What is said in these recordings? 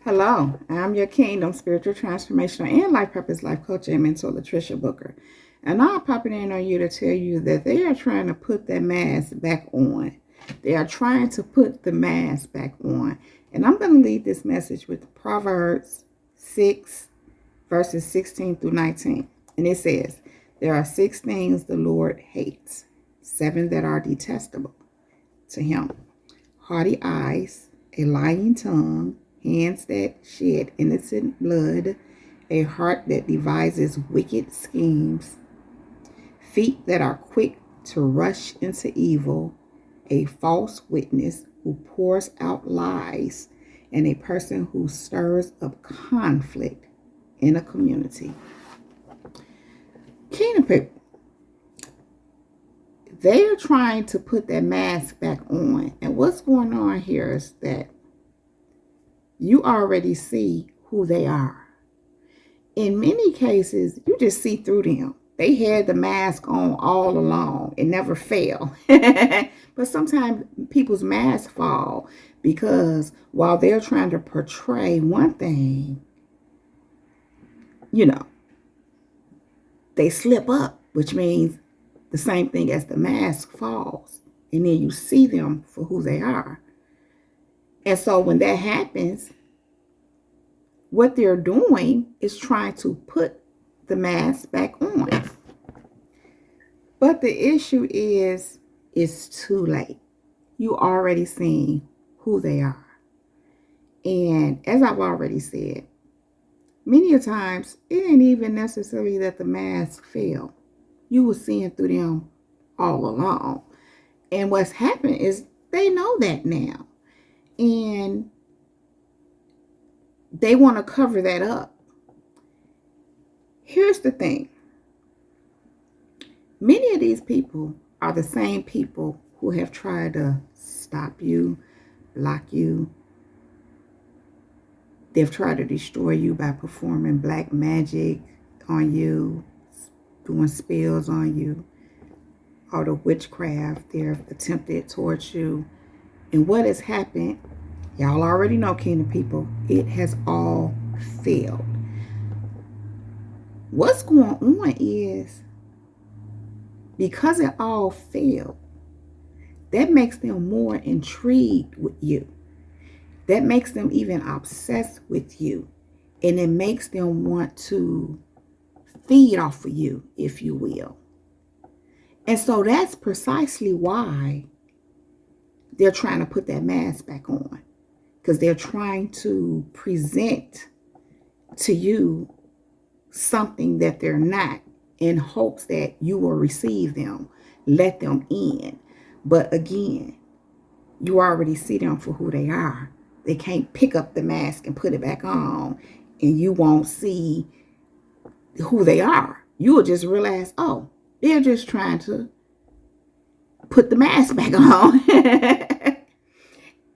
Hello, I'm your Kingdom Spiritual Transformational and Life Purpose Life Coach and Mentor, Latricia Booker. And I'm popping in on you to tell you that they are trying to put that mask back on. They are trying to put the mask back on. And I'm going to leave this message with Proverbs 6, verses 16 through 19. And it says, there are 6 things the Lord hates, 7 that are detestable to him: haughty eyes, a lying tongue, hands that shed innocent blood, a heart that devises wicked schemes, feet that are quick to rush into evil, a false witness who pours out lies, and a person who stirs up conflict in a community. Kingdom people, they are trying to put that mask back on. And what's going on here is that you already see who they are. In many cases, you just see through them. They had the mask on all along. It never fell. But sometimes people's masks fall because while they're trying to portray one thing, they slip up, which means the same thing as the mask falls. And then you see them for who they are. And so when that happens, what they're doing is trying to put the mask back on. But the issue is, it's too late. You already seen who they are. And as I've already said, many a times, it ain't even necessarily that the mask fell. You were seeing through them all along. And what's happened is they know that now. And they want to cover that up. Here's the thing. Many of these people are the same people who have tried to stop you, block you. They've tried to destroy you by performing black magic on you, doing spells on you, or the witchcraft they've attempted towards you. And what has happened, y'all already know, Kingdom people, it has all failed. What's going on is, because it all failed, that makes them more intrigued with you. That makes them even obsessed with you. And it makes them want to feed off of you, if you will. And so that's precisely why they're trying to put that mask back on. Because they're trying to present to you something that they're not, in hopes that you will receive them, let them in. But again, you already see them for who they are. They can't pick up the mask and put it back on, and you won't see who they are. You will just realize, oh, they're just trying to put the mask back on.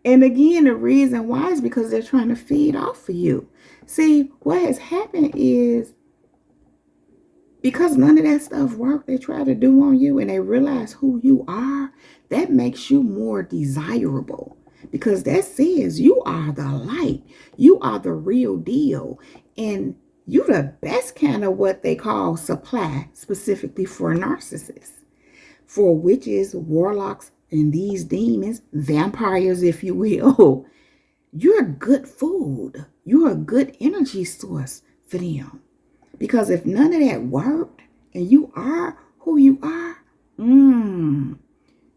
And again, the reason why is because they're trying to feed off of you. See, what has happened is, because none of that stuff worked they try to do on you, and they realize who you are, that makes you more desirable. Because that says you are the light. You are the real deal. And you're the best kind of what they call supply, specifically for narcissists, for witches, warlocks, and these demons, vampires, if you will. You're good food. You're a good energy source for them. Because if none of that worked and you are who you are,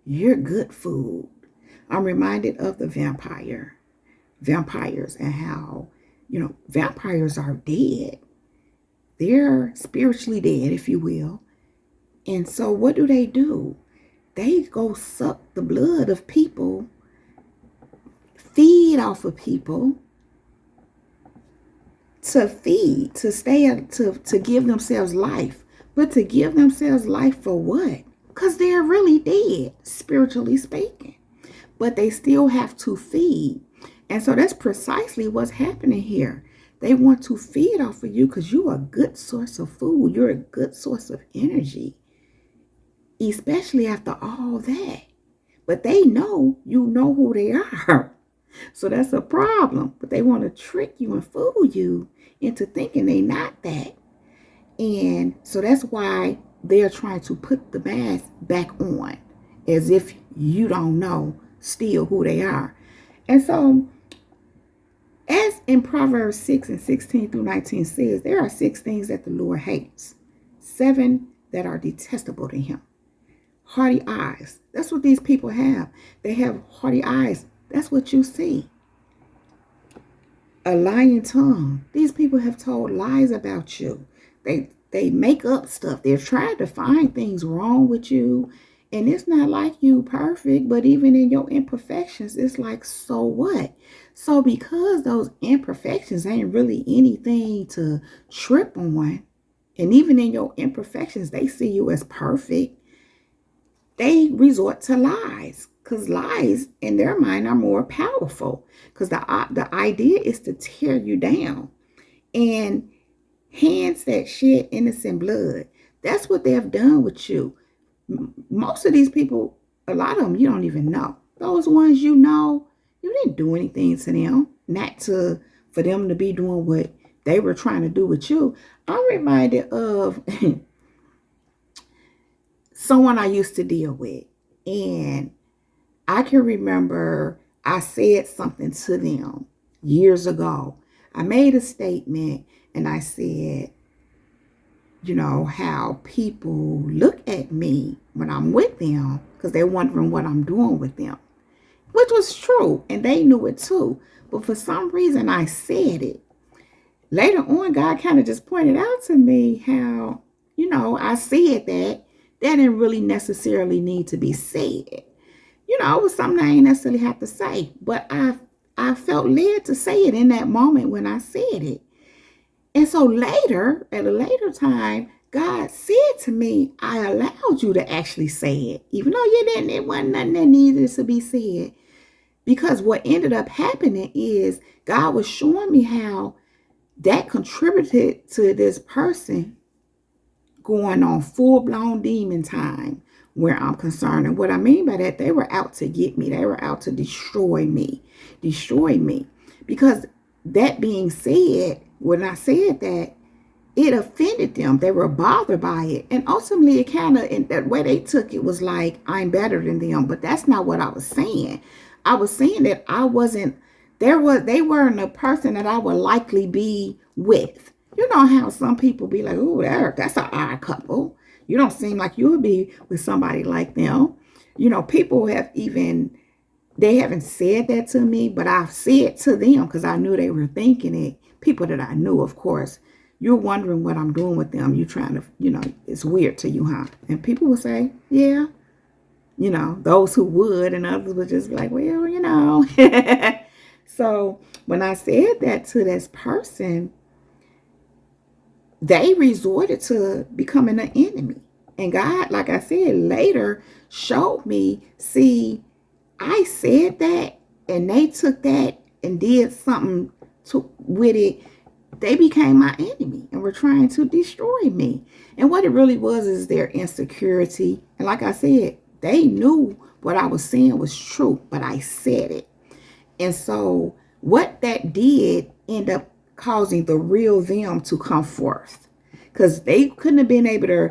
you're good food. I'm reminded of the vampires, and how, vampires are dead. They're spiritually dead, if you will. And so what do? They go suck the blood of people, feed off of people, to give themselves life. But to give themselves life for what? Because they're really dead, spiritually speaking. But they still have to feed. And so that's precisely what's happening here. They want to feed off of you because you're a good source of food. You're a good source of energy, especially after all that. But they know you know who they are. So that's a problem. But they want to trick you and fool you into thinking they not that. And so that's why they're trying to put the mask back on as if you don't know still who they are. And so, as in Proverbs 6 and 16 through 19 says, there are 6 things that the Lord hates, 7 that are detestable to him. Haughty eyes. That's what these people have. They have haughty eyes. That's what you see. A lying tongue. These people have told lies about you. They make up stuff. They're trying to find things wrong with you. And it's not like you perfect, but even in your imperfections, it's like, so what? So because those imperfections ain't really anything to trip on, and even in your imperfections, they see you as perfect, they resort to lies. Because lies in their mind are more powerful. Because the idea is to tear you down. And hands that shed innocent blood, that's what they have done with you. Most of these people, a lot of them, you don't even know. Those ones you know, you didn't do anything to them. Not to for them to be doing what they were trying to do with you. I'm reminded of someone I used to deal with. And I can remember I said something to them years ago. I made a statement and I said, you know, how people look at me when I'm with them because they're wondering what I'm doing with them, which was true. And they knew it too. But for some reason, I said it. Later on, God kind of just pointed out to me how, you know, I said that didn't really necessarily need to be said. You know, it was something I ain't necessarily have to say. But I felt led to say it in that moment when I said it. And so later, at a later time, God said to me, I allowed you to actually say it. Even though you didn't, it wasn't nothing that needed to be said. Because what ended up happening is God was showing me how that contributed to this person going on full-blown demon time where I'm concerned. And what I mean by that, they were out to get me. They were out to destroy me. Because that being said, when I said that, it offended them. They were bothered by it. And ultimately, it kind of, in that way they took it was like, I'm better than them. But that's not what I was saying. I was saying that I wasn't, they weren't a person that I would likely be with. You know how some people be like, oh, that's an odd couple. You don't seem like you would be with somebody like them. You know, people have even, they haven't said that to me, but I've said to them because I knew they were thinking it. People that I knew, of course. You're wondering what I'm doing with them. You're trying to, you know, it's weird to you, huh? And people will say, yeah. You know, those who would, and others would just be like, well, you know. So when I said that to this person, they resorted to becoming an enemy. And God, like I said, later showed me, see, I said that and they took that and did something with it. They became my enemy and were trying to destroy me. And what it really was is their insecurity. And like I said, they knew what I was saying was true, but I said it. And so what that did end up causing the real them to come forth. Because they couldn't have been able to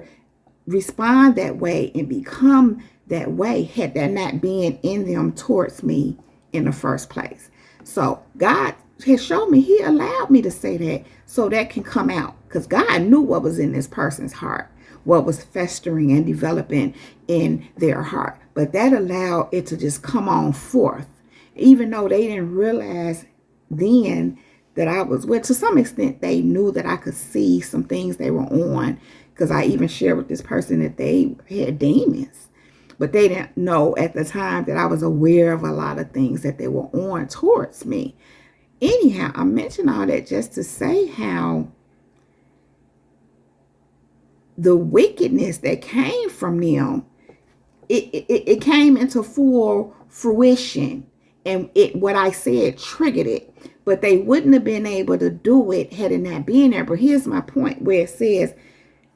respond that way and become that way had that not been in them towards me in the first place. So God has shown me, he allowed me to say that so that can come out. Because God knew what was in this person's heart, what was festering and developing in their heart. But that allowed it to just come on forth. Even though they didn't realize then that I was with, to some extent, they knew that I could see some things they were on. Because I even shared with this person that they had demons. But they didn't know at the time that I was aware of a lot of things that they were on towards me. Anyhow, I mentioned all that just to say how the wickedness that came from them, it came into full fruition. And what I said triggered it. But they wouldn't have been able to do it had it not been there. But here's my point where it says,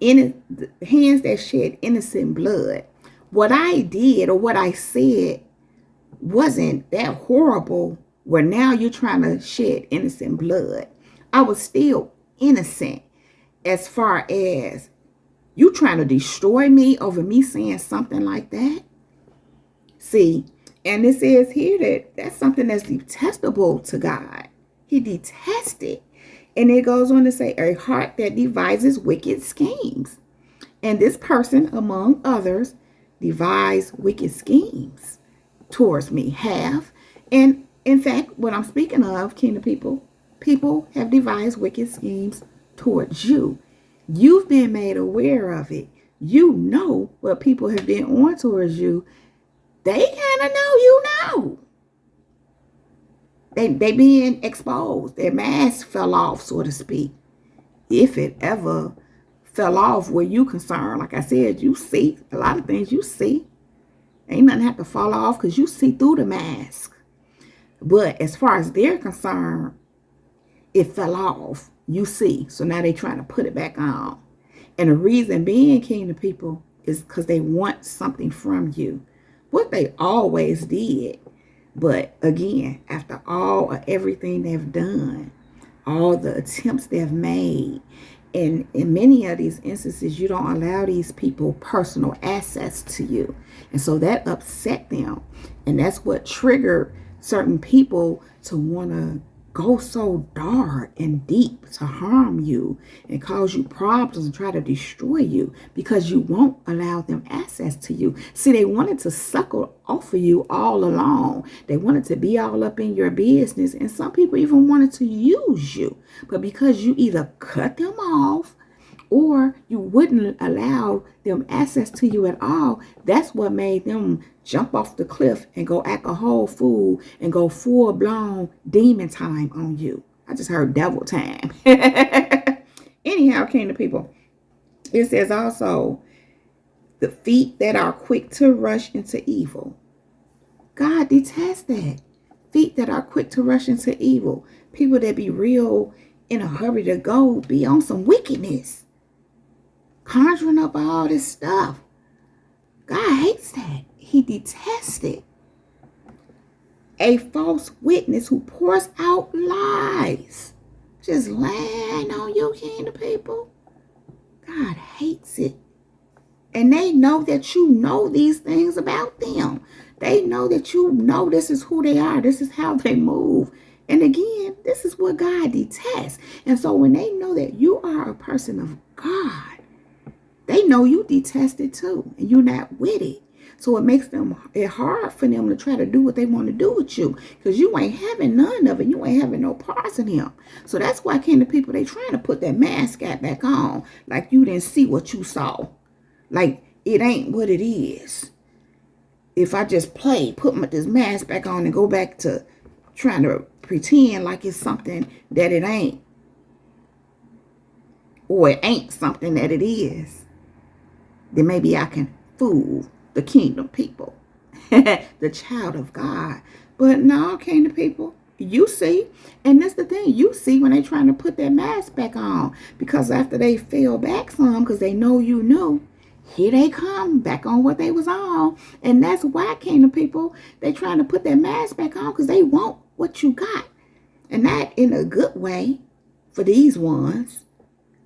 hands that shed innocent blood. What I did or what I said wasn't that horrible where now you're trying to shed innocent blood. I was still innocent as far as you trying to destroy me over me saying something like that. See, and it says here that that's something that's detestable to God. He detests it. And it goes on to say, a heart that devises wicked schemes. And this person, among others, devised wicked schemes towards me. Have. And in fact, what I'm speaking of, kingdom people have devised wicked schemes towards you. You've been made aware of it. You know what people have been on towards you. They kind of know you know. They being exposed. Their mask fell off, so to speak. If it ever fell off where you concerned, like I said, you see a lot of things you see. Ain't nothing have to fall off because you see through the mask. But as far as they're concerned, it fell off. You see. So now they're trying to put it back on. And the reason being, kingdom people, is because they want something from you. What they always did. But again, after all of everything they've done, all the attempts they've made, and in many of these instances, you don't allow these people personal access to you. And so that upset them. And that's what triggered certain people to want to go so dark and deep to harm you and cause you problems and try to destroy you because you won't allow them access to you. See, they wanted to suckle off of you all along. They wanted to be all up in your business, and some people even wanted to use you. But because you either cut them off or you wouldn't allow them access to you at all, that's what made them jump off the cliff and go act a whole fool and go full-blown demon time on you. I just heard devil time. Anyhow, kingdom people, it says also, the feet that are quick to rush into evil. God detests that. Feet that are quick to rush into evil. People that be real in a hurry to go be on some wickedness. Conjuring up all this stuff. God hates that. He detests it. A false witness who pours out lies. Just lying on you, kingdom people. God hates it. And they know that you know these things about them. They know that you know this is who they are. This is how they move. And again, this is what God detests. And so when they know that you are a person of God, they know you detest it too, and you're not with it. So it makes it hard for them to try to do what they want to do with you, because you ain't having none of it. You ain't having no parts in him. So that's why the people, they trying to put that mask back on, like you didn't see what you saw. Like it ain't what it is. If I just put this mask back on and go back to trying to pretend like it's something that it ain't, or it ain't something that it is, then maybe I can fool the kingdom people, the child of God. But no, kingdom people, you see, and that's the thing, you see when they trying to put that mask back on, because after they fell back some, because they know you knew, here they come back on what they was on. And that's why, kingdom people, they trying to put that mask back on, because they want what you got, and not in a good way for these ones.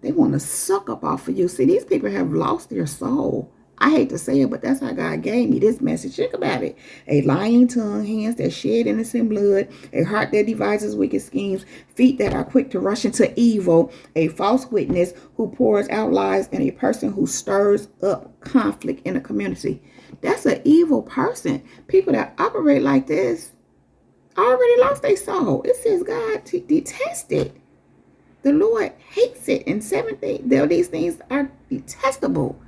They want to suck up off of you. See, these people have lost their soul. I hate to say it, but that's how God gave me this message. Think about it. A lying tongue, hands that shed innocent blood, a heart that devises wicked schemes, feet that are quick to rush into evil, a false witness who pours out lies, and a person who stirs up conflict in a community. That's an evil person. People that operate like this already lost their soul. It says God detests it. The Lord hates it. And these things are detestable.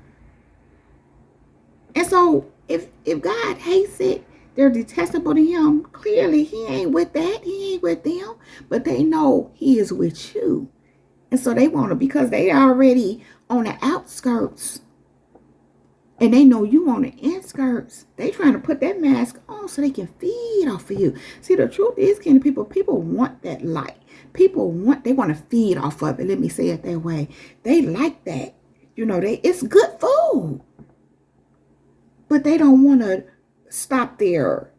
And so if God hates it, they're detestable to him. Clearly, he ain't with that. He ain't with them. But they know he is with you. And so they want to, because they already on the outskirts, and they know you on the inskirts, they trying to put that mask on so they can feed off of you. See, the truth is, people want that light. They want to feed off of it. Let me say it that way. They like that. It's good food. But they don't want to stop their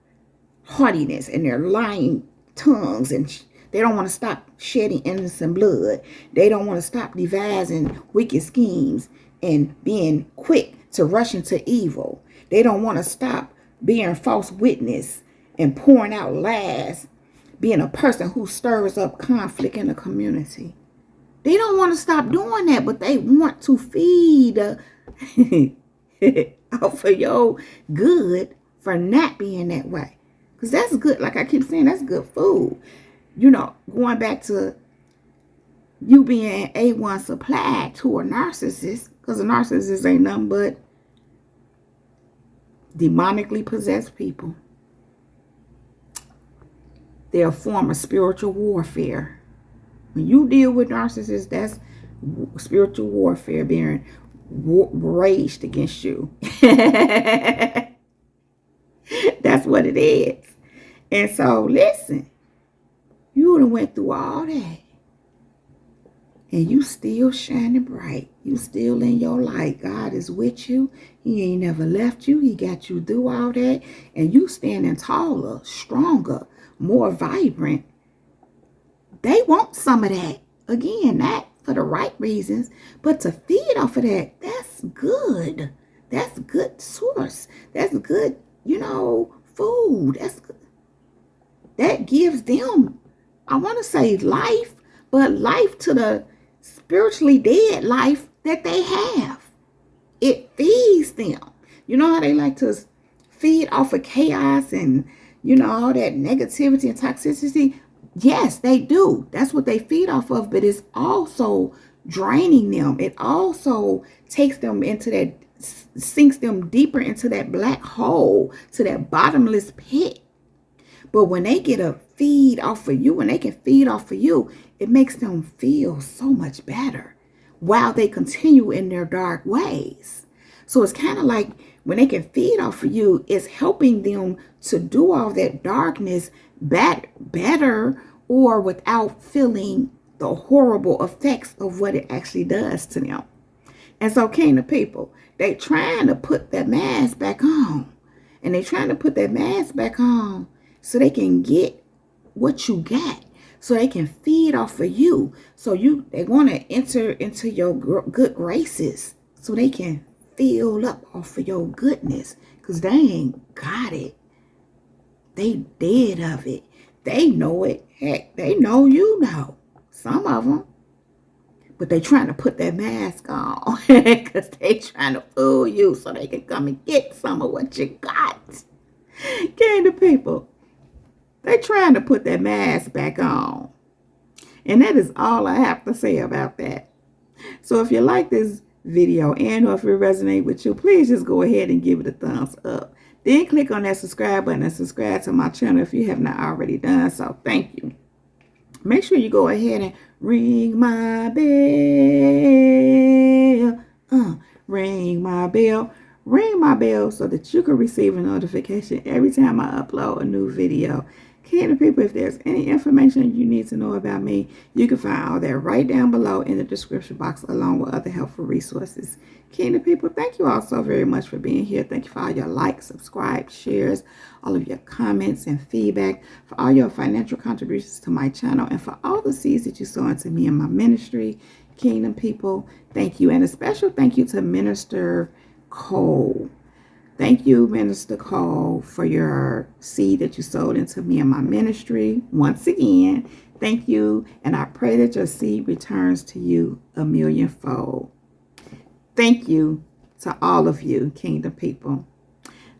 haughtiness and their lying tongues, and they don't want to stop shedding innocent blood. They don't want to stop devising wicked schemes and being quick to rush into evil. They don't want to stop being false witness and pouring out lies, being a person who stirs up conflict in the community. They don't want to stop doing that, but they want to feed off of your good for not being that way. Because that's good. Like I keep saying, that's good food. You know, going back to you being A1 supply to a narcissist, because a narcissist ain't nothing but demonically possessed people. They're a form of spiritual warfare. When you deal with narcissists, that's spiritual warfare being raged against you. That's what it is. And so, listen, you done went through all that. And you still shining bright. You still in your light. God is with you. He ain't never left you. He got you through all that. And you standing taller, stronger, more vibrant. They want some of that. Again, not for the right reasons, but to feed off of that, that's good. That's good source. That's good, food. That's good. That gives them, I want to say life, but life to the spiritually dead life that they have. It feeds them. You know how they like to feed off of chaos and, all that negativity and toxicity? Yes, they do. That's what they feed off of, but it's also draining them. It also takes them into that, sinks them deeper into that black hole, to that bottomless pit. But when they get a feed off of you, when they can feed off of you, it makes them feel so much better while they continue in their dark ways. So it's kind of like when they can feed off of you, it's helping them to do all that darkness better or without feeling the horrible effects of what it actually does to them. And so, kingdom people, they trying to put that mask back on. And they trying to put that mask back on so they can get what you got. So they can feed off of you. So they want to enter into your good graces. So they can fill up off of your goodness. Because they ain't got it. They dead of it. They know it. Heck, they know you know. Some of them. But they trying to put that mask on. Because they trying to fool you so they can come and get some of what you got. Kingdom people. They trying to put that mask back on. And that is all I have to say about that. So if you like this video and or if it resonates with you, please just go ahead and give it a thumbs up. Then click on that subscribe button and subscribe to my channel if you have not already done so. Thank you. Make sure you go ahead and ring my bell. Ring my bell. Ring my bell so that you can receive a notification every time I upload a new video. Kingdom people, if there's any information you need to know about me, you can find all that right down below in the description box along with other helpful resources. Kingdom people, thank you all so very much for being here. Thank you for all your likes, subscribe, shares, all of your comments and feedback, for all your financial contributions to my channel, and for all the seeds that you sow into me and my ministry. Kingdom people, thank you. And a special thank you to Minister Cole. Thank you, Minister Cole, for your seed that you sowed into me and my ministry. Once again, thank you. And I pray that your seed returns to you a millionfold. Thank you to all of you, Kingdom people.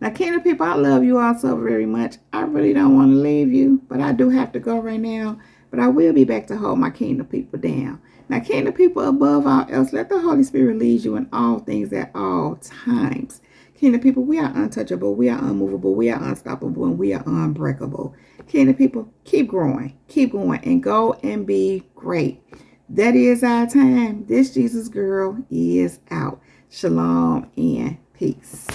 Now, Kingdom people, I love you all so very much. I really don't want to leave you, but I do have to go right now. But I will be back to hold my Kingdom people down. Now, Kingdom people, above all else, let the Holy Spirit lead you in all things at all times. Kingdom people, we are untouchable, we are unmovable, we are unstoppable, and we are unbreakable. Kingdom people, keep growing, keep going, and go and be great. That is our time. This Jesus girl is out. Shalom and peace.